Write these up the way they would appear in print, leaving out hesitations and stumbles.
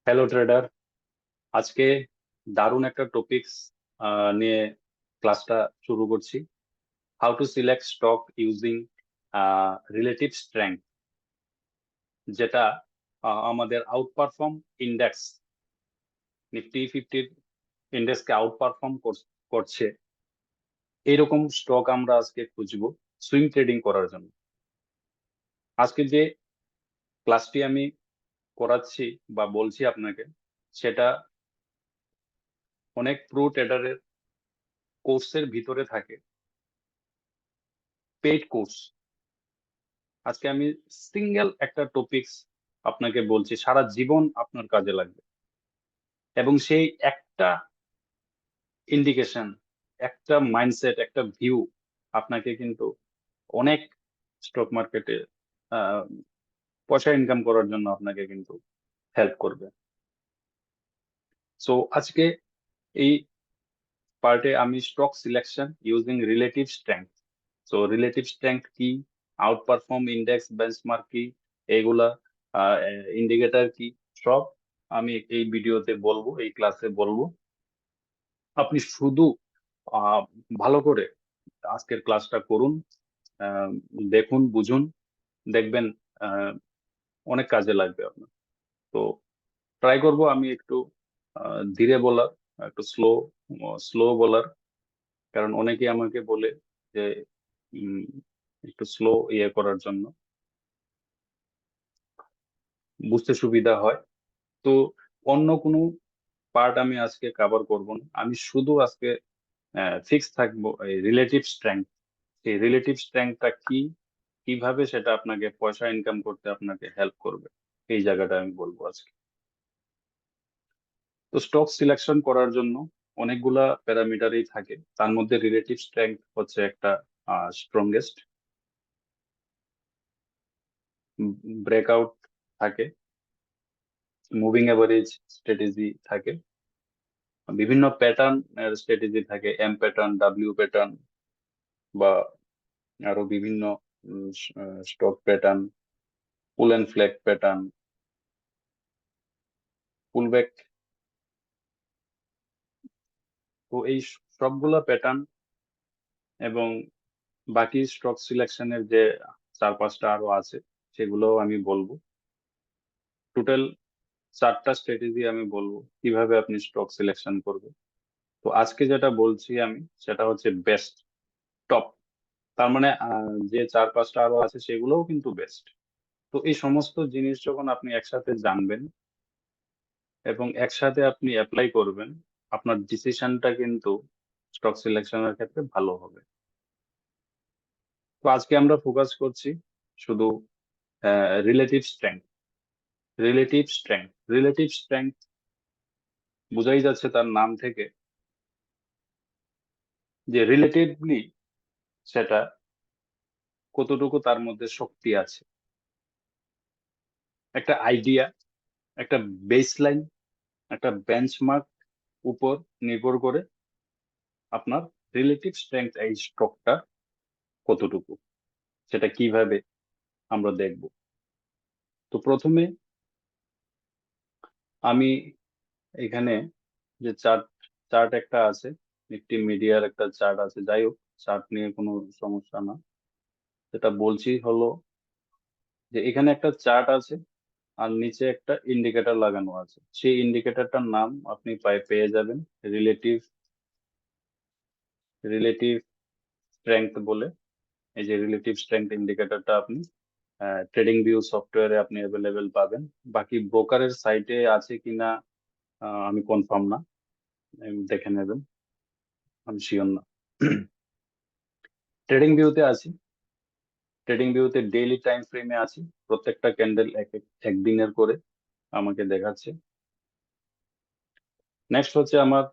Hello tedder, আজকে দারুণ একটা টপিকস নিয়ে ক্লাসটা শুরু করছি। How to select stock using relative strength, যেটা আমাদের আউট পারফর্ম ইন্ডেক্স, নিফটি ফিফটির ইন্ডেক্সকে আউট পারফর্ম করছে। এইরকম স্টক আমরা আজকে খুঁজবো সুইং ট্রেডিং করার জন্য। আজকে যে ক্লাসটি আমি করাচ্ছি বা বলছি আপনাকে, সেটা অনেক প্রো ট্রেডারের কোর্সের ভিতরে থাকে, পেইড কোর্স। আজকে আমি সিঙ্গেল একটা টপিকস আপনাকে বলছি, সারা জীবন আপনার কাজে লাগবে। এবং সেই একটা ইন্ডিকেশন, একটা মাইন্ডসেট, একটা ভিউ আপনাকে কিন্তু অনেক স্টক মার্কেটে পয়সা ইনকাম করার জন্য আপনাকে কিন্তু হেল্প করবে। সো আজকে এই পার্টে আমি stock selection using relative strength. So relative strength কি, আউট পারফর্ম ইন্ডেক্স, বেঞ্চমার্ক কি, এগুলা ইন্ডিকেটর কি, সব আমি এই ভিডিওতে বলবো, এই ক্লাসে বলবো। আপনি শুধু আহ, ভালো করে আজকের ক্লাসটা করুন, আহ, দেখুন, বুঝুন, দেখবেন আহ, অনেক কাজে লাগবে আপনার। তো ট্রাই করব আমি একটু ধীরে বলার, একটু স্লো স্লো বলার। কারণ অনেকেই আমাকে বলে যে উম, একটু স্লো ইয়ে করার জন্য, বুঝতে সুবিধা হয়। তো অন্য কোনো পার্ট আমি আজকে কভার করব না, আমি শুধু আজকে ফিক্স থাকবো এই রিলেটিভ স্ট্রেংথ। এই রিলেটিভ স্ট্রেংথটা কি, কিভাবে সেটা আপনাকে পয়সা ইনকাম করতে আপনাকে হেল্প করবে, এই জায়গাটা আমি বলবো আজকে। তো স্টক সিলেকশন করার জন্য অনেকগুলা প্যারামিটারই থাকে, তার মধ্যে রিলেটিভ স্ট্রেংথ হচ্ছে একটা স্ট্রংগেস্ট। ব্রেকআউট থাকে, মুভিং এভারেজ স্ট্র্যাটেজি থাকে, বিভিন্ন প্যাটার্ন স্ট্র্যাটেজি থাকে, এম প্যাটার্ন, ডাব্লিউ প্যাটার্ন, বা আরো বিভিন্ন stock pattern, pole and flag pattern, pullback. তো এই সবগুলা প্যাটার্ন এবং বাকি স্টক সিলেকশনের যে চার পাঁচটা আরো আছে, সেগুলোও আমি বলবো। টোটাল চারটা স্ট্র্যাটেজি আমি বলবো কিভাবে আপনি স্টক সিলেকশন করবেন। তো আজকে যেটা বলছি আমি, সেটা হচ্ছে বেস্ট, টপ। তার মানে যে চার পাঁচটা আরো আছে সেগুলোও কিন্তু বেস্ট। তো এই সমস্ত জিনিস যখন আপনি একসাথে জানবেন এবং একসাথে আপনি অ্যাপ্লাই করবেন, আপনার ডিসিশনটা কিন্তু স্টক সিলেকশনের ক্ষেত্রে ভালো হবে। তো আজকে আমরা ফোকাস করছি শুধু relative strength. Relative strength, relative strength বোঝাই যাচ্ছে তার নাম থেকে যে রিলেটিভলি সেটা কতটুকু তার মধ্যে শক্তি আছে। একটা আইডিয়া, একটা বেসলাইন, একটা বেঞ্চমার্ক উপর নির্ভর করে আপনার রিলেটিভ স্ট্রেংথ এই স্টকটা কতটুকু, সেটা কিভাবে আমরা দেখব। তো প্রথমে আমি এখানে যে চার্ট চার্ট একটা আছে, নিফটি মিডিয়ার একটা চার্ট আছে, যাই হোক চার্ট নিয়ে কোনো সমস্যা না। যেটা বলছি হলো যে এখানে একটা চার্ট আছে আর নিচে একটা ইন্ডিকেটর লাগানো আছে, সেই ইন্ডিকেটরটার নাম আপনি পেয়ে যাবেন রিলেটিভ রিলেটিভ স্ট্রেংথ বলে। এই যে রিলেটিভ স্ট্রেংথ ইন্ডিকেটরটা আপনি ট্রেডিং ভিউ সফটওয়্যারে আপনি অ্যাভেলেবেল পাবেন। বাকি ব্রোকারের সাইটে আছে কিনা আমি কনফার্ম না, দেখে নেবেন, আমি শিওর না। ট্রেডিং ভিউতে আছি, ট্রেডিং ভিউতে ডেইলি টাইম ফ্রেমে আছি, প্রত্যেকটা ক্যান্ডেল একদিনের করে আমাকে দেখাচ্ছে। নেক্সট হচ্ছে আমার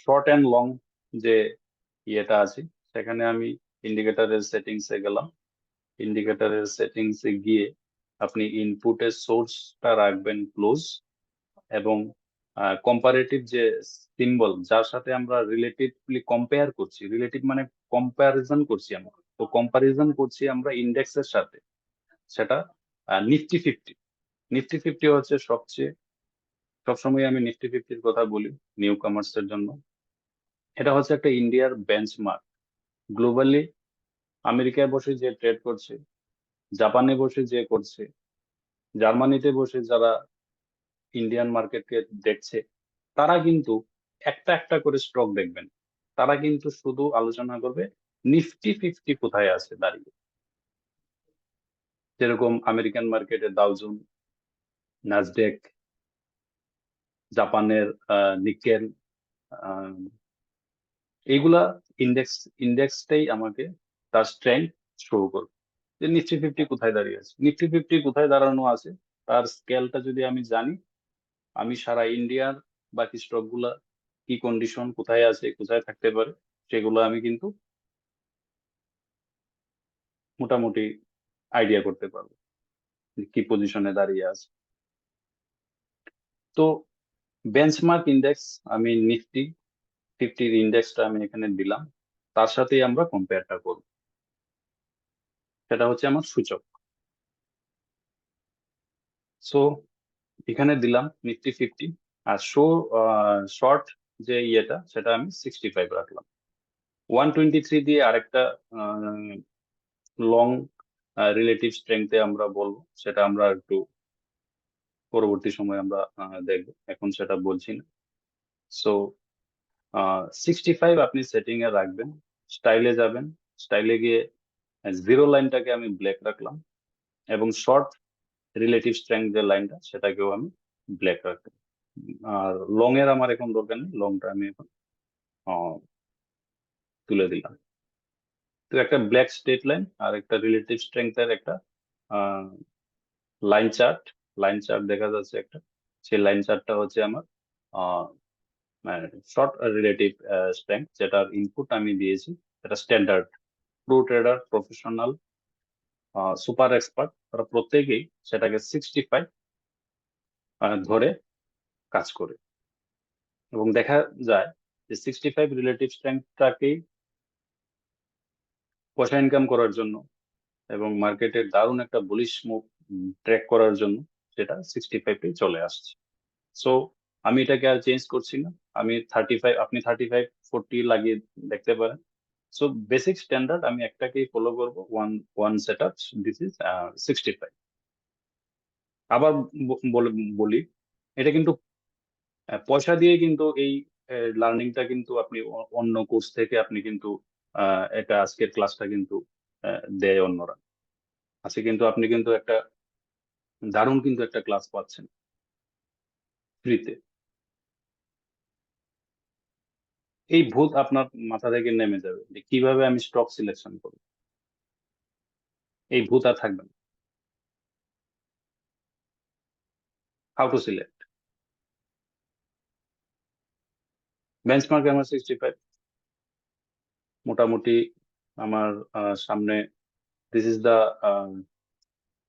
শর্ট অ্যান্ড লং যে ইয়েটা আছে, সেখানে আমি ইন্ডিকেটরের সেটিংস এ গেলাম। ইন্ডিকেটরের সেটিংস এ গিয়ে আপনি ইনপুটের সোর্সটা রাখবেন ক্লোজ, এবং কম্পারেটিভ যে সিম্বল যার সাথে আমরা রিলেটিভলি কম্পেয়ার করছি, রিলেটিভ মানে কম্পারিজন করছি আমরা, তো কম্পারিজন করছি আমরা ইন্ডেক্সের সাথে, সেটা নিফটি ফিফটি। নিফটি ফিফটি হচ্ছে সবচেয়ে সবসময় আমি নিফটি ফিফটির কথা বলি নিউ কামার্সের জন্য। এটা হচ্ছে একটা ইন্ডিয়ার বেঞ্চমার্ক। গ্লোবালি আমেরিকায় বসে যে ট্রেড করছে, জাপানে বসে যে করছে, জার্মানিতে বসে যারা ইন্ডিয়ান মার্কেটকে দেখছে, তারা কিন্তু একটা একটা করে স্টক দেখবেন। তারা কিন্তু শুধু আলোচনা করবে নিফটি ফিফটি কোথায় আছে দাঁড়িয়ে। যেরকম আমেরিকান মার্কেটে দাউ জোন, নাসডেক, জাপানের নিকেল, এইগুলা ইন্ডেক্স, ইন্ডেক্সটাই আমাকে তার স্ট্রেংথ শো করবে যে নিফটি ফিফটি কোথায় দাঁড়িয়ে আছে। নিফটি ফিফটি কোথায় দাঁড়ানো আছে তার স্কেলটা যদি আমি জানি, আমি সারা ইন্ডিয়ার বাকি স্টক গুলা কি কন্ডিশন, কোথায় আছে, কোথায় থাকতে পারে, সেগুলো আমি কিন্তু মোটামুটি আইডিয়া করতে পারবো যে কি পজিশনে দাঁড়িয়ে আছে। তো বেঞ্চমার্ক ইন্ডেক্স, আমি নিফটি ফিফটির ইন্ডেক্সটা আমি এখানে দিলাম, তার সাথেই আমরা কম্পেয়ারটা করব। সেটা হচ্ছে আমার সূচক। সো এখানে দিলাম নিফটি ফিফটি, আর শর্ট যে ইয়েটা সেটা আমি 65 রাখলাম। 123 দিয়ে আরেকটা লং রিলেটিভ স্ট্রেংথে আমরা বলবো, সেটা আমরা একটু পরবর্তী সময় আমরা দেখবো, এখন সেটা বলছি না। সো 65 আপনি সেটিং এ রাখবেন, স্টাইলে যাবেন, স্টাইলে গিয়ে জিরো লাইনটাকে আমি ব্ল্যাক রাখলাম, এবং শর্ট রিলেটিভ স্ট্রেংথ যে লাইনটা সেটাকেও আমি ব্ল্যাক রাখলাম। আর লং এর আমার এখন দরকার নেই, লংটা আমি এখন তুলে দিলাম। তো একটা ব্ল্যাক স্ট্রেট লাইন আর একটা রিলেটিভ স্ট্রেংথ এর একটা লাইন চার্ট, লাইন চার্ট দেখা যাচ্ছে একটা। সেই লাইন চার্টটা হচ্ছে আমার শর্ট রিলেটিভ স্ট্রেংথ, যেটার ইনপুট আমি দিয়েছি এটা standard. Pro trader, professional, super expert, তারা প্রত্যেকেই সেটাকে 65 ধরে কাজ করে। এবং দেখা যায় যে 65 রিলেটিভ স্ট্রেংথটাকেই পয়সা ইনকাম করার জন্য এবং মার্কেটের দারুণ একটা বুলিশ মুভ ট্র্যাক করার জন্য সেটা 65 চলে আসছে। সো আমি এটাকে আর চেঞ্জ করছি না। আমি 35, আপনি 35-40 লাগিয়ে দেখতে পারেন। সো বেসিক স্ট্যান্ডার্ড আমি একটাকেই ফলো করবো, one one set up, this is 65। আবার বলে বলি, এটা কিন্তু পয়সা দিয়ে কিন্তু এই লার্নিংটা কিন্তু আপনি অন্য কোর্স থেকে আপনি কিন্তু এটা আজকের ক্লাসটা কিন্তু দেয় অন্যরা। আজকে কিন্তু আপনি কিন্তু একটা দারুণ কিন্তু একটা ক্লাস পাচ্ছেন ফ্রিতে। এই ভূত আপনার মাথা থেকে নেমে যাবে যে কিভাবে আমি স্টক সিলেকশন করব, এই ভূত আর থাকবে না। হাউ টু সিলেক্ট বেঞ্চমার্ক আমার 65 মোটামুটি। আমার সামনে দিস ইজ দা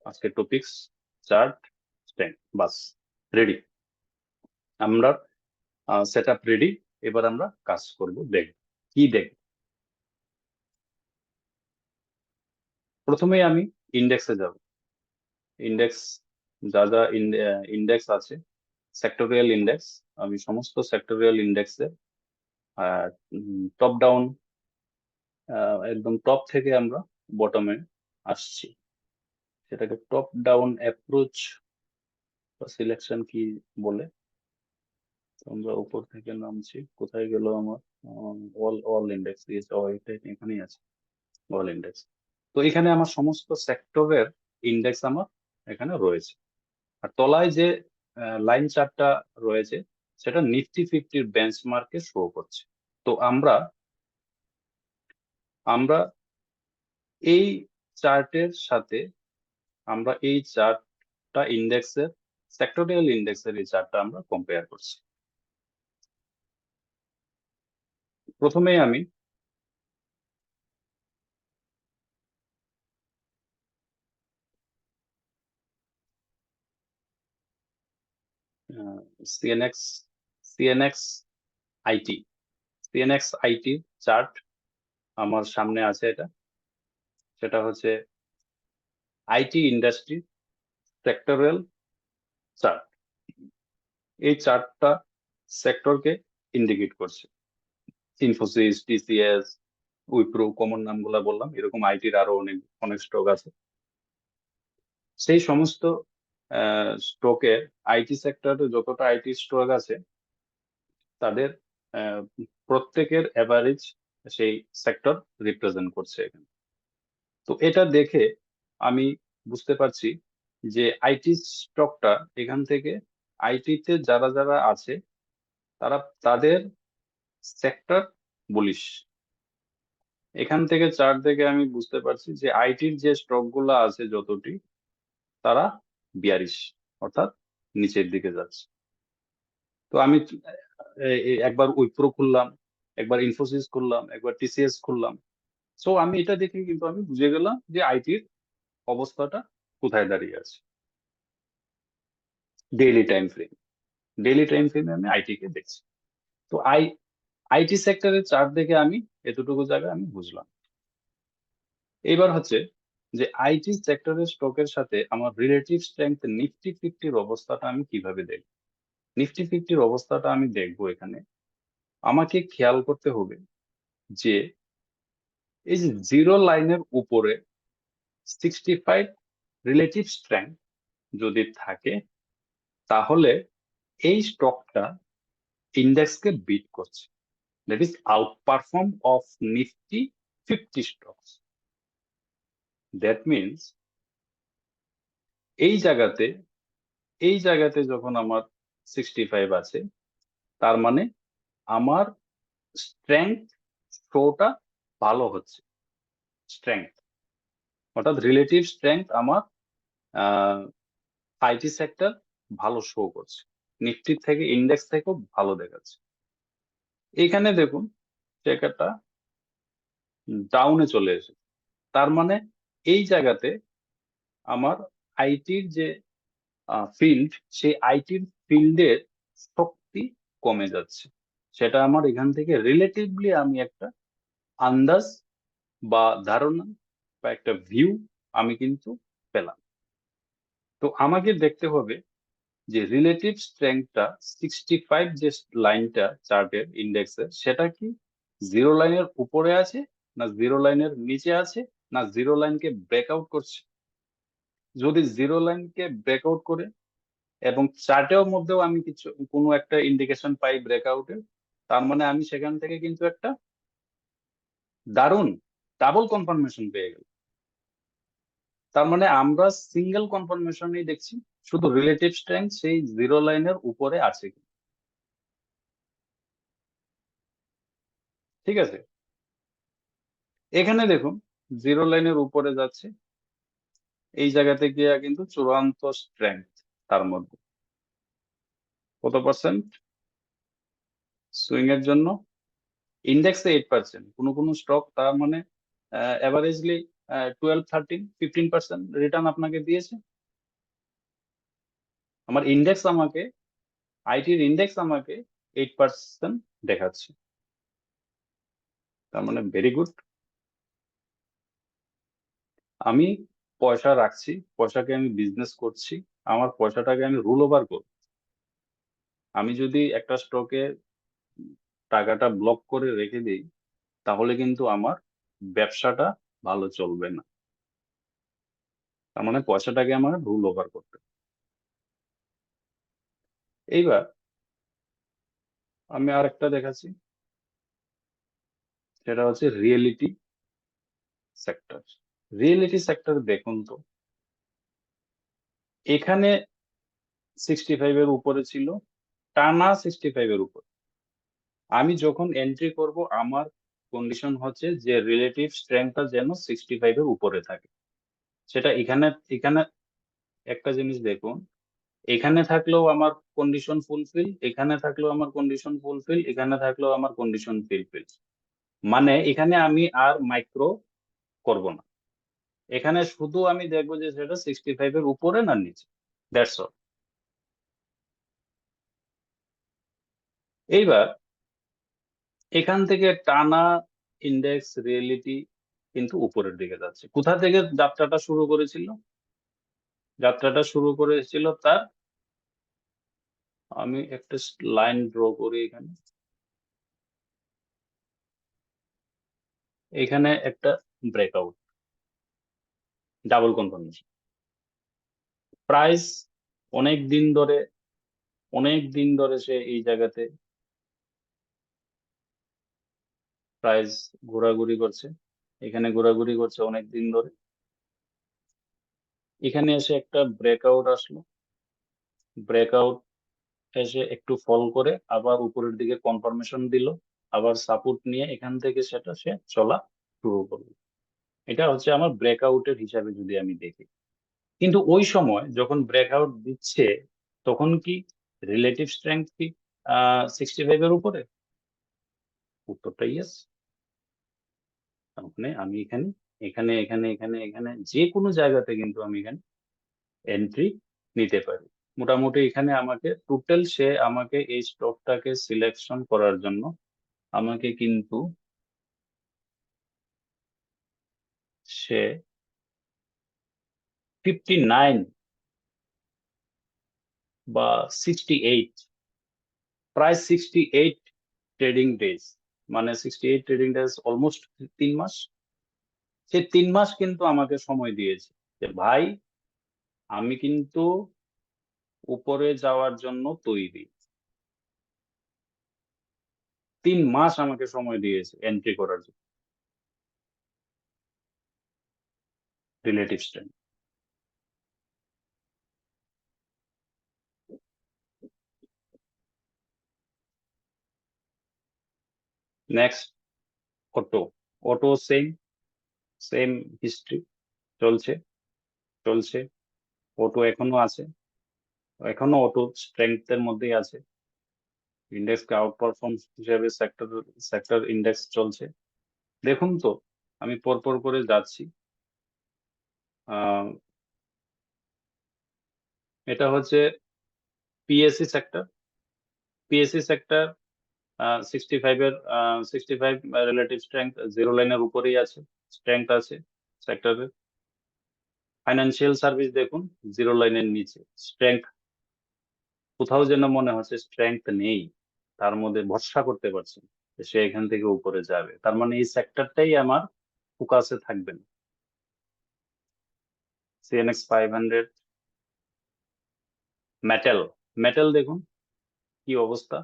আজকের টপিকস, চার্ট, স্ট্যান্ড, বাস, রেডি। আমরা সেট আপ রেডি। এবার আমরা কাজ করব, দেখ কি দেখ। প্রথমেই আমি ইন্ডেক্সে যাব। ইন্ডেক্স, যা যা ইন্ডেক্স আছে, সেক্টোরিয়াল ইন্ডেক্স, আমি সমস্ত সেক্টোরিয়াল ইন্ডেক্সে টপ ডাউন, একদম টপ থেকে আমরা বটমে আসছি। সেটাকে টপ ডাউন অ্যাপ্রোচ বা সিলেকশন কি বলে। তো আমরা উপর থেকে নামছি, কোথায় গেল আমার অল অল ইন্ডেক্স, এখানেই আছে অল ইন্ডেক্স। তো এখানে আমার সমস্ত সেক্টরের ইন্ডেক্স আমার এখানে রয়েছে। আর তলায় যে লাইন চার্টটা রয়েছে সেটা নিফটি ফিফটির বেঞ্চমার্কে শো করছে। তো আমরা আমরা এই চার্টের সাথে, আমরা এই চার্টটা ইন্ডেক্সের, সেক্টরিয়াল ইন্ডেক্সের এই চার্টটা আমরা কম্পেয়ার করছি। প্রথমেই আমি CNX, CNX IT, CNX IT chart আমার সামনে আছে। এটা, সেটা হচ্ছে আইটি ইন্ডাস্ট্রি সেক্টরিয়াল চার্ট। এই 4টা সেক্টরকে ইন্ডিকেট করছে। ইনফোসিস, টিসিএস, উইপ্রো, কমন নামগুলা বললাম, এরকম আইটির আরো অনেক অনেক স্টক আছে। সেই সমস্ত স্টকের আইটি সেক্টরে যতটা আইটি স্টক আছে তাদের আহ, প্রত্যেকের অ্যাভারেজ সেই সেক্টর রিপ্রেজেন্ট করছে এখানে। তো এটা দেখে আমি বুঝতে পারছি যে আইটি স্টকটা এখান থেকে, আইটিতে যারা যারা আছে তারা তাদের সেক্টর বুলিশ। এখান থেকে চার্ট দেখে আমি বুঝতে পারছি যে আইটির যে স্টক গুলা আছে যতটি, তারা বিয়ারিশ, অর্থাৎ নিচের দিকে যাচ্ছে। তো আমি একবার উইপ্রো খুললাম, একবার ইনফোসিস খুললাম, একবার টিসিএস খুললাম। সো আমি এটা দেখে কিন্তু আমি বুঝে গেলাম যে আইটির অবস্থাটা কোথায় দাঁড়িয়ে আছে। Daily time frame, daily time ফ্রেমে আমি আইটি কে দেখছি। তো আইটি সেক্টরের চার্ট দেখে আমি এতটুকু জায়গা আমি বুঝলাম। এইবার হচ্ছে যে আইটি সেক্টরের স্টকের সাথে আমার রিলেটিভ স্ট্রেংথ নিফটি ফিফটির অবস্থাটা আমি কিভাবে দেখব। নিফটি ফিফটির অবস্থাটা আমি দেখবো এখানে। আমাকে খেয়াল করতে হবে যে এই যে জিরো লাইনের উপরে 65 রিলেটিভ স্ট্রেংথ যদি থাকে, তাহলে এই স্টকটা ইন্ডেক্সকে বিট করছে, that is out perform of Nifty 50 stocks. That means এই জায়গাতে, এই জায়গাতে যখন আমার 65 আছে, তার মানে আমার স্ট্রেংথ শোটা ভালো হচ্ছে। স্ট্রেংথ অর্থাৎ রিলেটিভ স্ট্রেংথ আমার আইটি সেক্টর ভালো শো করছে, নিফটির থেকে ইন্ডেক্স থেকেও ভালো দেখাচ্ছে। এখানে দেখুন জায়গাটা ডাউনে চলে এসেছে, তার মানে এই জায়গাতে আমার আইটির যে ফিল্ড, সেই আইটির ফিল্ডের শক্তি কমে যাচ্ছে। সেটা আমার এখান থেকে রিলেটিভলি আমি একটা আন্দাজ বা ধারণা বা একটা ভিউ আমি কিন্তু পেলাম। তো আমাকে দেখতে হবে যে রিলেটিভ স্ট্রেংথটা 65 যে লাইনটা চার্টের ইন্ডেক্সের, সেটা কি জিরো লাইনের উপরে আছে, না জিরো লাইনের নিচে আছে, না জিরো লাইনকে ব্রেকআউট করছে। যদি জিরো লাইনকে ব্রেকআউট করে এবং চার্টের মধ্যেও আমি কিছু কোনো একটা ইন্ডিকেশন পাই ব্রেকআউটের, তার মানে আমি সেখান থেকে কিন্তু একটা দারুণ ডাবল কনফার্মেশন পেয়ে গেল। তার মানে আমরা সিঙ্গেল কনফার্মেশনই দেখছি, শুধু রিলেটিভ স্ট্রেংথ সেই জিরো লাইনের উপরে আছে কি। ঠিক আছে, এখানে দেখুন জিরো লাইনের উপরে যাচ্ছে, এই জায়গাতে গিয়ে কিন্তু চূড়ান্ত স্ট্রেংথ। তার মধ্যে কত পার্সেন্ট সুইং এর জন্য? ইন্ডেক্সে 8%, কোনো কোনো স্টক তার মানে অ্যাভারেজলি 12, 13, 15% রিটার্ন আপনাকে দিয়েছে। আমার ইন্ডেক্স আমাকে, আইটির ইন্ডেক্স আমাকে 8% দেখাচ্ছে, তার মানে ভেরি গুড। আমি পয়সা রাখছি, পয়সাকে আমি বিজনেস করছি, আমার পয়সাটাকে আমি রুল ওভার করব। আমি যদি একটা স্টকে টাকাটা ব্লক করে রেখে দিই, তাহলে কিন্তু আমার ব্যবসাটা ভালো চলবে না। তার মানে পয়সাটাকে আমার রুল ওভার করতে হবে। এইবার আমি আর একটা দেখাচ্ছি, সেটা হচ্ছে রিয়েলিটি সেক্টর। রিয়েলিটি সেক্টর দেখুন তো, এখানে 65 এর উপরে ছিল, টানা 65 এর উপর। আমি যখন এন্ট্রি করব, আমার কন্ডিশন হচ্ছে যে রিলেটিভ স্ট্রেংথটা যেন 65 এর উপরে থাকে। সেটা এখানে, এখানে একটা জিনিস দেখুন, এখানে থাকলেও আমার কন্ডিশন ফুলফিল, এখানে থাকলেও আমার কন্ডিশন ফুলফিল, এখানে থাকলেও আমার কন্ডিশন ফুলফিল। মানে এখানে আমি আর মাইক্রো করব না, এখানে শুধু আমি দেখবো যে সেটা 65 এর উপরে না নিচে, দ্যাটস অল। এইবার এখান থেকে টানা ইন্ডেক্স রিয়েলিটি কিন্তু উপরের দিকে যাচ্ছে। কোথা থেকে যাত্রাটা শুরু করেছিল? যাত্রাটা শুরু করেছিল তার আমি একটা লাইন ড্র করি এখানে। এখানে একটা ব্রেকআউট, ডাবল কনফার্মেশন। প্রাইস অনেক দিন ধরে সে এই জায়গাতে প্রাইস ঘোরাঘুরি করছে, এখানে ঘোরাঘুরি করছে অনেক দিন ধরে। এখানে এসে একটা ব্রেকআউট আসলো, ব্রেকআউট এসে একটু ফল করে আবার উপরের দিকে কনফার্মেশন দিল, আবার সাপোর্ট নিয়ে এখান থেকে সেটা সে চলা শুরু করলো। এটা হচ্ছে আমার ব্রেকআউটের হিসাবে যদি আমি দেখি। কিন্তু ওই সময় যখন ব্রেকআউট দিচ্ছে তখন কি রিলেটিভ স্ট্রেংথ কি 65 এর উপরে? উত্তরটা ইয়েস। মানে আমি এখানে এখানে এখানে এখানে এখানে যে কোনো জায়গাতে কিন্তু আমি এখানে এন্ট্রি নিতে পারি। মোটামুটি এখানে আমাকে টোটাল সে আমাকে এই স্টকটাকে সিলেকশন করার জন্য আমাকে কিন্তু সে 59 বা 68, প্রায় 68 ট্রেডিং ডেজ, মানে 68 ট্রেডিং ডেজ, অলমোস্ট 3 মাস। সে 3 মাস কিন্তু আমাকে সময় দিয়েছে যে ভাই আমি কিন্তু উপরে যাওয়ার জন্য তৈরি। 3 মাস আমাকে সময় দিয়েছে এন্ট্রি করার জন্য। Relative strength. Next, auto. Auto same, same history, চলছে চলছে। অটো এখনো আছে, এখনো অটো স্ট্রেংথের মধ্যেই আছে। ইন্ডেক্সকে আউট পারফর্ম হিসেবে সেক্টর সেক্টর ইন্ডেক্স চলছে। দেখুন তো, আমি পরপর করে যাচ্ছি। আহ, এটা হচ্ছে পিএসসি সেক্টর। পিএসসি সেক্টর 65 এর 65 রিলেটিভ স্ট্রেংথ, জিরো লাইনের উপরেই আছে, স্ট্রেংথ আছে সেক্টরের। ফাইন্যান্সিয়াল সার্ভিস দেখুন, জিরো লাইনের নিচে স্ট্রেংথ। কোথাও যেন মনে হচ্ছে স্ট্রেংথ নেই, তার মধ্যে ভরসা করতে পারছি না যে সে এখান থেকে উপরে যাবে। তার মানে এই সেক্টরটাই আমার ফোকাসে থাকবেন। CNX 500, metal. মেটাল দেখুন কি অবস্থা,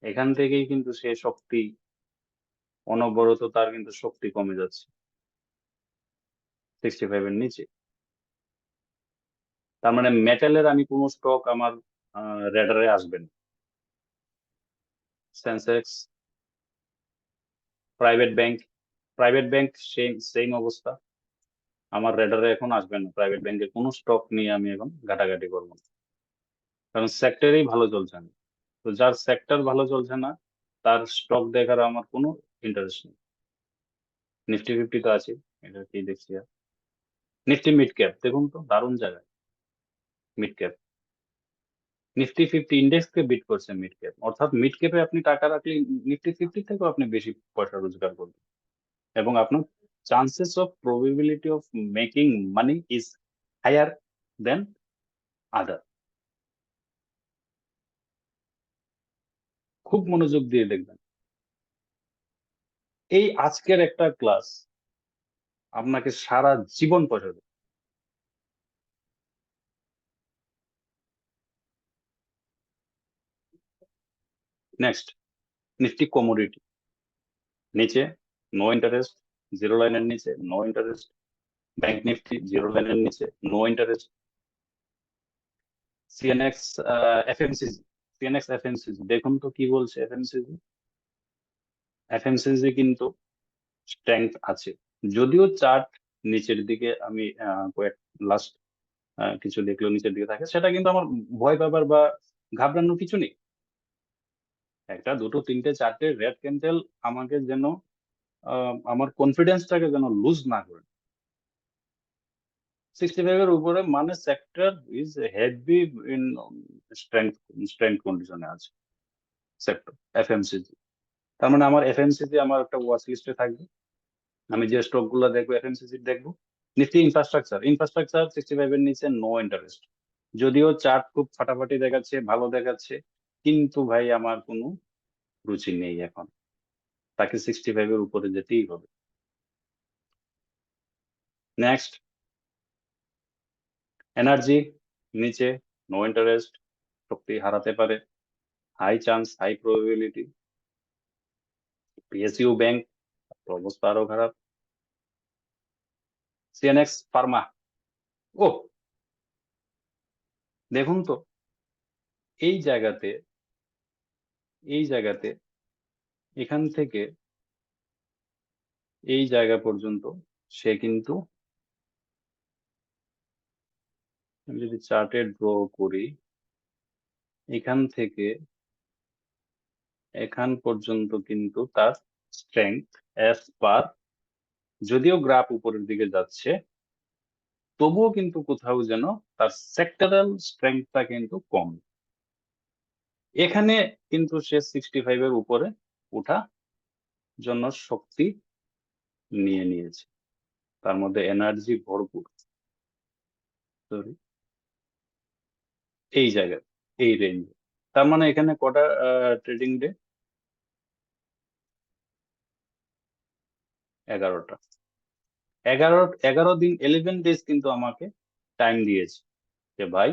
এখান থেকেই কিন্তু সে শক্তি, অনবরত তার কিন্তু শক্তি কমে যাচ্ছে 65 এর নিচে। তার মানে মেটালের আমি কোনো স্টক আমার রেডারে আসবে না। Sensex, private bank, private bank same same অবস্থা, আমার রেডারে এখন আসবে না। প্রাইভেট ব্যাংকের কোনো স্টক নিয়ে আমি এখন ঘাটাঘাটি করবো না, কারণ সেক্টরেই ভালো চলছে না। তো যার সেক্টর ভালো চলছে না তার স্টক দেখার আমার কোনো ইন্টারেস্ট নেই। নিফটি ফিফটি তো আছে, এটা কি দেখছি আর। নিফটি মিড ক্যাপ দেখুন তো, দারুণ জায়গায় mid cap. Nifty fifty index কে বিট করছে মিড ক্যাপ, অর্থাৎ মিড ক্যাপে আপনি টাকা রাখলে নিফটি ফিফটি থেকেও আপনি বেশি পয়সা রোজগার করবেন, এবং আপনার chances of probability of making money is higher than other. খুব মনোযোগ দিয়ে দেখবেন, এই আজকের একটা ক্লাস আপনাকে সারা জীবন পয়সা দেবে। নেক্সট, নিফটি কমোডিটি, নিচে নো ইন্টারেস্ট, জিরো লাইনের নিচে no interest. Bank Nifty zero লাইনের নিচে no interest. CNX FMCG, CNX FMCG দেখুন তো কি বলছে এফএমসিজি। এফএমসিজি কিন্তু স্ট্রেংথ আছে, যদিও চার্ট নিচের দিকে, আমি কয়েক লাস্ট কিছু দেখলেও নিচের দিকে থাকে, সেটা কিন্তু আমার ভয় পাবার বা ঘাবড়ানোর কিছু নেই। একটা দুটো তিনটে চারটে রেড ক্যান্ডেল আমাকে যেন আমার কনফিডেন্সটাকে যেন লুজ না করে। 65 এর উপরে মানে sector is heavy in strength, strength কন্ডিশনে আছে সেক্টর এফএমসিজি। তার মানে আমার এফএমসিজি আমার একটা ওয়াচ লিস্টে থাকবে। আমি যে স্টক গুলো দেখবো এফএমসিজি দেখবো। নিফটি ইনফ্রাস্ট্রাকচার, ইনফ্রাস্ট্রাকচার 65 এর নিচে নো ইন্টারেস্ট। যদিও চার্ট খুব ফাটাফাটি দেখাচ্ছে, ভালো দেখাচ্ছে, কিন্তু ভাই আমার কোনো রুচি নেই এখন, তাকে 65-এর উপরে যেতেই হবে। নেক্সট, এনার্জি নিচে, নো ইন্টারেস্ট, শক্তি হারাতে পারে, high chance, high probability. PSU bank, অবস্থা আরো খারাপ। সিএনএক্স ফার্মা, ও দেখুন তো, এই জায়গাতে, এই জায়গাতে, এখান থেকে এই জায়গা পর্যন্ত সে কিন্তু, আমি যদি চার্টে ড্র করি, এখান থেকে এখান পর্যন্ত কিন্তু তার স্ট্রেংথ অ্যাজ পার, যদিও গ্রাফ উপরের দিকে যাচ্ছে, তবুও কিন্তু কোথাও যেন তার সেক্টরাল স্ট্রেংথটা কিন্তু কম। এখানে কিন্তু সে 65-এর উপরে ওঠা জন্য শক্তি নিয়ে নিয়েছে, তার মধ্যে এনার্জি ভরপুর। Sorry, এই জায়গায়, এই রেঞ্জে, তার মানে এখানে কটা ট্রেডিং ডে? 11টা। 11 দিন, 11 ডেজ কিন্তু আমাকে টাইম দিয়েছে যে ভাই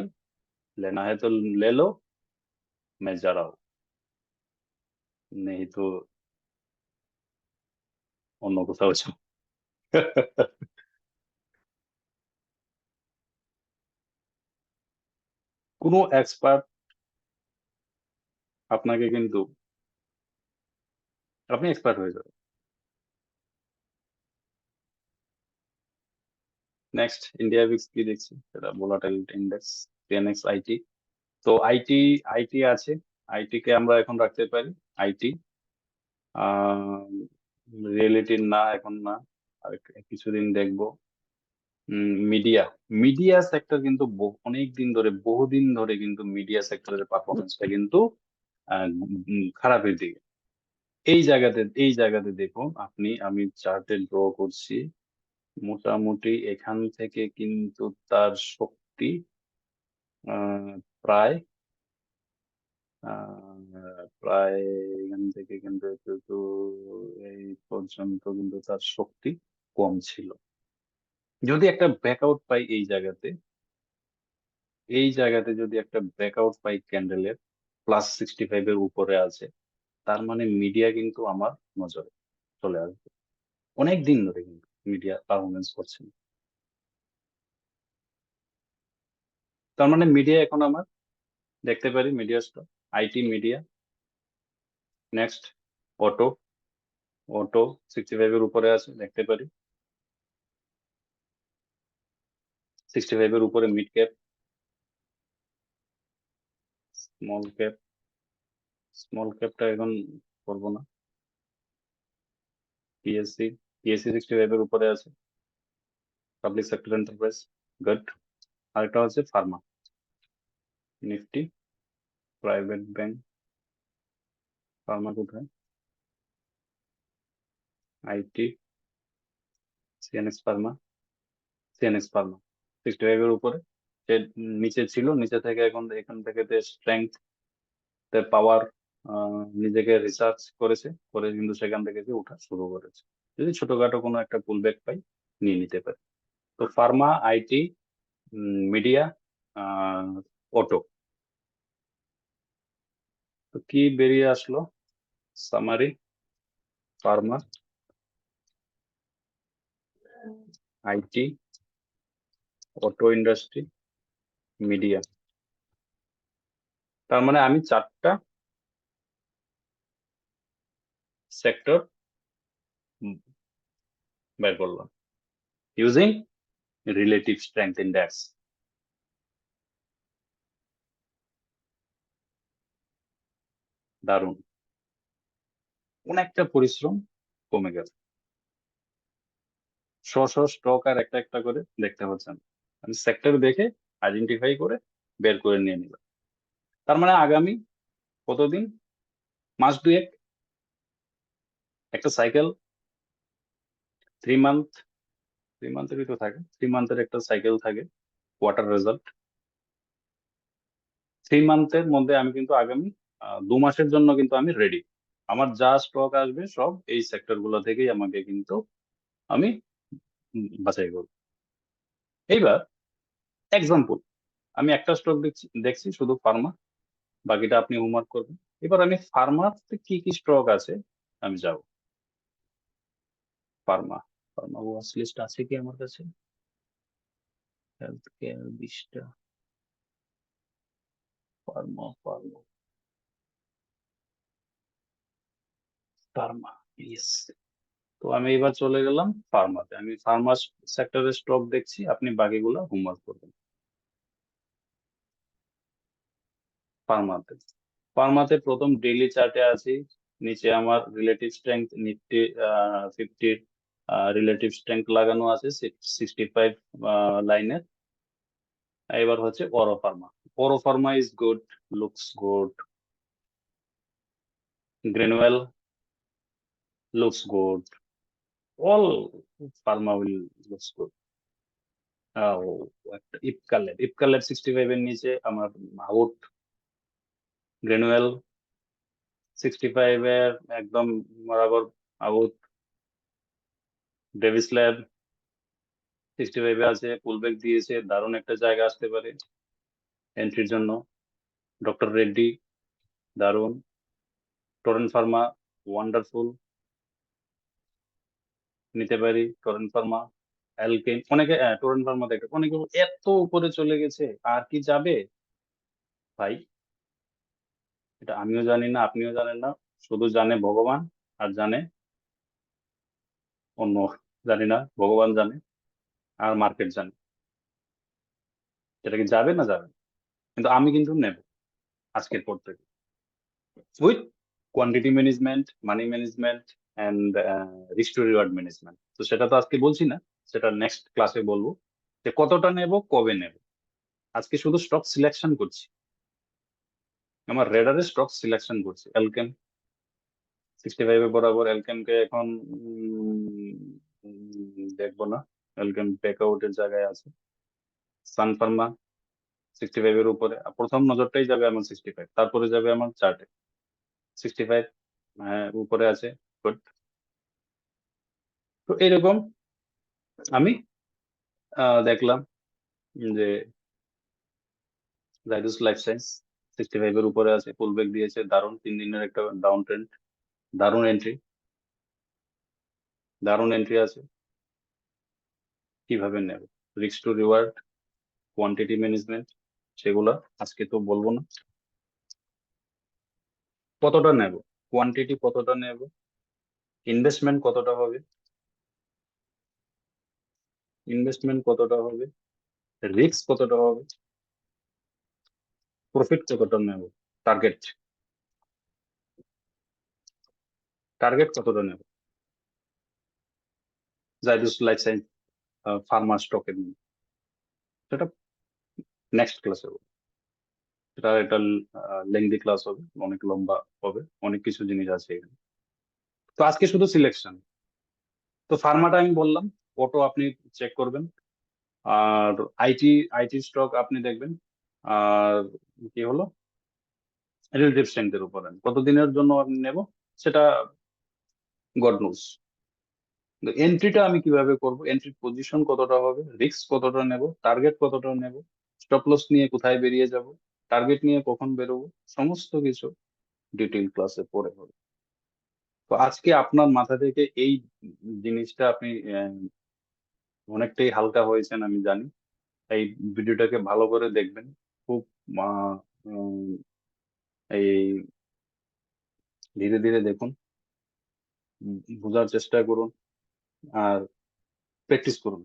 लेना है तो ले लो, मैं जा रहा हूँ, नहीं तो অন্য কোথাও যাও। কোনো এক্সপার্ট আপনাকে কিন্তু, আপনি এক্সপার্ট হয়ে যাবেন। নেক্সট, ইন্ডিয়া ভিক্স কি দেখছি, সেটা ভোলাটাইলিটি ইন্ডেক্স, সিএনএক্স আইটি। তো আইটি, আইটি আছে, আইটি কে আমরা এখন রাখতে পারি। আইটি রিয়েলিটির না, এখন না, আর কিছুদিন দেখবো। মিডিয়া, মিডিয়া সেক্টর কিন্তু অনেক দিন ধরে, বহুদিন ধরে কিন্তু মিডিয়া সেক্টরের পারফরমেন্সটা কিন্তু খারাপের দিকে। এই জায়গাতে দেখুন আপনি, আমি চার্টে ড্র করছি, মোটামুটি এখান থেকে কিন্তু তার শক্তি আহ, প্রায় প্রায় এখান থেকে কিন্তু একটু এই পর্যন্ত কিন্তু তার শক্তি কম ছিল। যদি একটা ব্যাকআউট পাই এই জায়গাতে, এই জায়গাতে যদি একটা ব্রেকআউট পাই ক্যান্ডেলের, +65-এর উপরে আছে, তার মানে মিডিয়া কিন্তু আমার নজরে চলে আসবে। অনেক দিন ধরে কিন্তু মিডিয়া পারফরমেন্স করছে না। তার মানে মিডিয়া এখন আমার দেখতে পারি, media stock, IT, media. Next, auto, auto 65-এর উপরে আছে, দেখতে পারি। 65-এর উপরে mid cap, small cap, small ক্যাপটা এখন করবো না। পিএসসি, পিএসসি 65-এর উপরে আছে, পাবলিক সেক্টর এন্টারপ্রাইজ, গুড। আরেকটা হচ্ছে pharma, Nifty, private bank, pharma কোথায়, IT, CNX pharma, CNX pharma 65-এর উপরে। সে নিচে ছিল, নিচে থেকে এখন এখান থেকে স্ট্রেংথ, পাওয়ার, নিজেকে রিসার্চ করেছে, করে কিন্তু সেখান থেকে যে ওঠা শুরু করেছে। যদি ছোটখাটো কোনো একটা পুল ব্যাক পাই, নিয়ে নিতে পারি। তো ফার্মা, আইটি, মিডিয়া, অটো। তো কি বেরিয়ে আসলো summary? Pharma, IT, auto industry, media. তার মানে আমি 4টা সেক্টর বের করলাম ইউজিং রিলেটিভ স্ট্রেংথ ইন্ডেক্স। দারুণ, অনেকটা পরিশ্রম কমে গেল। স্টক আর একটা একটা করে দেখতে হচ্ছে না, আমি সেক্টর দেখে আইডেন্টিফাই করে বের করে নিয়ে নিলাম। তার মানে আগামী কতদিন, মাস দুয়েক, একটা সাইকেল, 3 মান্থ, 3 মান্থেরই তো থাকে, 3 মান্থের একটা সাইকেল থাকে, কোয়ার্টার রেজাল্ট। 3 মান্থের মধ্যে আমি কিন্তু আগামী 2 মাসের জন্য কিন্তু আমি রেডি। আমার যা স্টক আসবে সব এই সেক্টর গুলো থেকেই আমাকে কিন্তু আমি বাছাই করব। এইবার এক্সাম্পল, আমি একটা স্টক দেখছি শুধু ফার্মা, বাকিটা আপনি হোমওয়ার্ক করবেন। এবার আমি ফার্মাতে কি কি স্টক আছে আমি যাব। ফার্মা, ফার্মা ওয়াচ লিস্ট আছে কি আমার কাছে? হেলথ কেয়ার 20টা, ফার্মা ফার্মা ফার্মা, ইয়েস। তো আমি এবার চলে গেলাম ফার্মাতে, আমি ফার্মা সেক্টরের স্টক দেখছি, আপনি বাকিগুলো হোমওয়ার্ক করবেন। ফার্মাতে, ফার্মাতে প্রথম ডেইলি চার্টে আছি, নিচে আমার relative strength Nifty 50 relative strength লাগানো আছে 65 লাইনের। এবার হচ্ছে Auro pharma. Auro pharma is good, looks good. Granules looks good, all pharma will looks good. একটা ইপকালের, ইপকালের 65 এর নিচে আমার আউট। গ্রেনুয়েল 65 এর একদম বরাবর আউট। ডেভিস ল্যাব 65 এ আছে, পুলব্যাক দিয়েছে, দারুণ একটা জায়গা আসতে পারে এন্ট্রির জন্য। ডক্টর রেড্ডি দারুণ। টরেন্ট ফার্মা ওয়ান্ডারফুল, নিতে পারি টরেন্ট ফার্মা। অ্যালকেন, অনেকে টরেন্ট ফার্মা দেখে অনেকে এত উপরে চলে গেছে আর কি যাবে ভাই? এটা আমিও জানি না, আপনিও জানেন না, শুধু জানে ভগবান, আর জানে অন্য, জানি না, ভগবান জানে আর মার্কেট জানে সেটা কি যাবে না যাবে না। কিন্তু আমি কিন্তু নেব আজকের পর থেকে, with quantity management, money management and risk to reward management. তো সেটা তো আজকে বলছি না, সেটা নেক্সট ক্লাসে বলবো যে কতটা নেব, কবে নেব। আজকে শুধু স্টক সিলেকশন করছি, আমার রেডারে স্টক সিলেকশন করছি। অ্যালকেম 65 এর বরাবর, অ্যালকেমকে এখন দেখবো না, অ্যালকেম ব্রেকআউটের জায়গায় আছে। সান ফার্মা 65 এর উপরে, প্রথম নজরটাই যাবে আমার 65, তারপরে যাবে আমার চার্টে 65, হ্যাঁ উপরে আছে, গুড। তো এরকম আমি দেখলাম যে জাইডাস লাইফ সায়েন্স 65 এর উপরে আছে, পুলব্যাক দিয়েছে, দারুণ 3 দিনের একটা ডাউন ট্রেন্ড, দারুণ এন্ট্রি, দারুণ এন্ট্রি আছে। কিভাবে নেব, risk to reward, quantity management, সেগুলা আজকে তো বলবো না। কতটা নেব, কোয়ান্টিটি কতটা নেব, ইনভেস্টমেন্ট কতটা হবে, ইনভেস্টমেন্ট কতটা হবে, রিস্ক কতটা হবে, প্রফিট কতটা নেব, টার্গেট, টার্গেট কতটা নেব, জাইডাস লাইফ সায়েন্স ফার্মা স্টকের নিয়ে, সেটা নেক্সট ক্লাসে হবে। সেটা এটা লেংদি ক্লাস হবে, অনেক লম্বা হবে, অনেক কিছু জিনিস আছে এখানে। তো আজকে শুধু সিলেকশন। তো ফার্মাটা আমি বললাম, অটো আপনি চেক করবেন, আর আইটি, আইটি স্টক আপনি দেখবেন। আর কি হলো, রিলেটিভ স্ট্রেংথের উপর আমি কতদিনের জন্য আমি নেব সেটা গড নোস। এন্ট্রিটা আমি কিভাবে করব, এন্ট্রির পজিশন কতটা হবে, রিস্ক কতটা নেব, টার্গেট কতটা নেব, স্টপ লস নিয়ে কোথায় বেরিয়ে যাব, টার্গেট নিয়ে কখন বেরোবো, সমস্ত কিছু ডিটেইল ক্লাসে পড়ে হবে। তো আজকে আপনার মাথা থেকে এই জিনিসটা আপনি অনেকটাই হালকা হয়েছেন আমি জানি। এই ভিডিওটাকে ভালো করে দেখবেন, খুব আহ, উম, এই ধীরে ধীরে দেখুন, বোঝার চেষ্টা করুন, আর প্র্যাকটিস করুন।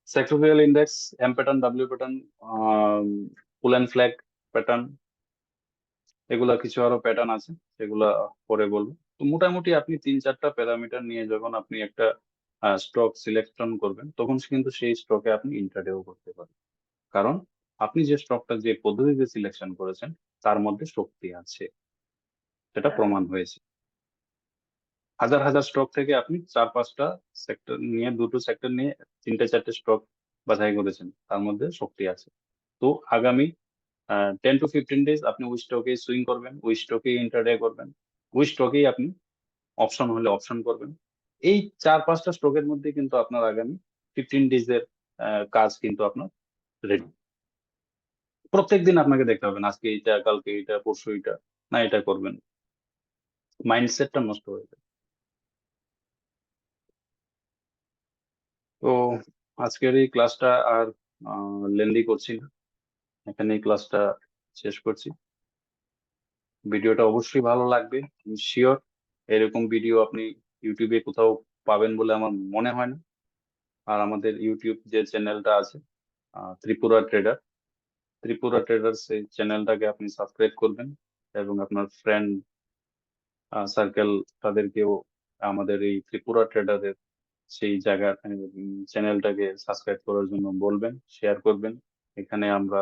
Sectorial index, M pattern, W pattern, pole and flag pattern, এগুলা কিছু আরো প্যাটার্ন আছে, সেগুলা পরে বলবো। তো মোটামুটি আপনি 3-4টা প্যারামিটার নিয়ে যখন আপনি একটা স্টক সিলেকশন করবেন, তখন কিন্তু সেই স্টকে আপনি ইন্ট্রাডেও করতে পারেন। কারণ আপনি যে স্টকটা যে পদ্ধতিতে সিলেকশন করেছেন তার মধ্যে শক্তি আছে, সেটা প্রমাণ হয়েছে। হাজার হাজার স্টক থেকে আপনি 4-5টা সেক্টর নিয়ে, 2টো সেক্টর নিয়ে 3টে 4টে স্টক বাছাই করেছেন, তার মধ্যে শক্তি আছে। তো আগামী 10 to 15 days আপনি ওই স্টকে সুইং করবেন, ওই স্টকে ইন্টারডে করবেন, ওই স্টকেই আপনি অপশন হলে অপশন করবেন। এই 4-5টা স্টকের মধ্যে কিন্তু আপনার আগামী 15 days এর কাজ কিন্তু আপনার রেডি। প্রত্যেকদিন আপনাকে দেখতে হবে না আজকে এইটা, কালকে এইটা, পরশু এইটা, না এটা করবেন, মাইন্ডসেটটা নষ্ট হয়ে যায়। তো আজকের এই ক্লাসটা আর লেন্দি করছি না, এখানে এই ক্লাসটা শেষ করছি। ভিডিওটা অবশ্যই ভালো লাগবে, আমি শিওর। এরকম ভিডিও আপনি ইউটিউবে কোথাও পাবেন বলে আমার মনে হয় না। আর আমাদের ইউটিউব যে চ্যানেলটা আছে, ত্রিপুরা ট্রেডার, ত্রিপুরা ট্রেডার্স এই চ্যানেলটাকে আপনি সাবস্ক্রাইব করবেন এবং আপনার ফ্রেন্ড সার্কেল তাদেরকেও আমাদের এই ত্রিপুরা ট্রেডারের সেই জায়গা চ্যানেলটাকে সাবস্ক্রাইব করার জন্য বলবেন, শেয়ার করবেন। এখানে আমরা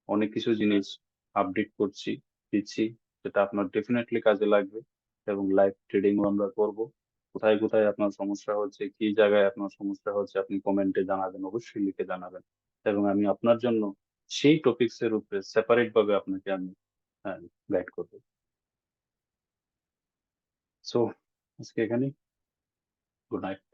অনেক কিছু জিনিস আপডেট করছি, দিচ্ছি, যেটা আপনার ডেফিনেটলি কাজে লাগবে। এবং লাইভ ট্রেডিংও আমরা করব। কোথায় কোথায় আপনার সমস্যা হচ্ছে, কি জায়গায় আপনার সমস্যা হচ্ছে, আপনি কমেন্টে জানাবেন, অবশ্যই লিখে জানাবেন। এবং আমি আপনার জন্য সেই টপিকস এর উপরে সেপারেট ভাবে আপনাকে আমি গাইড করবো। সো আজকে এখানে, গুড নাইট।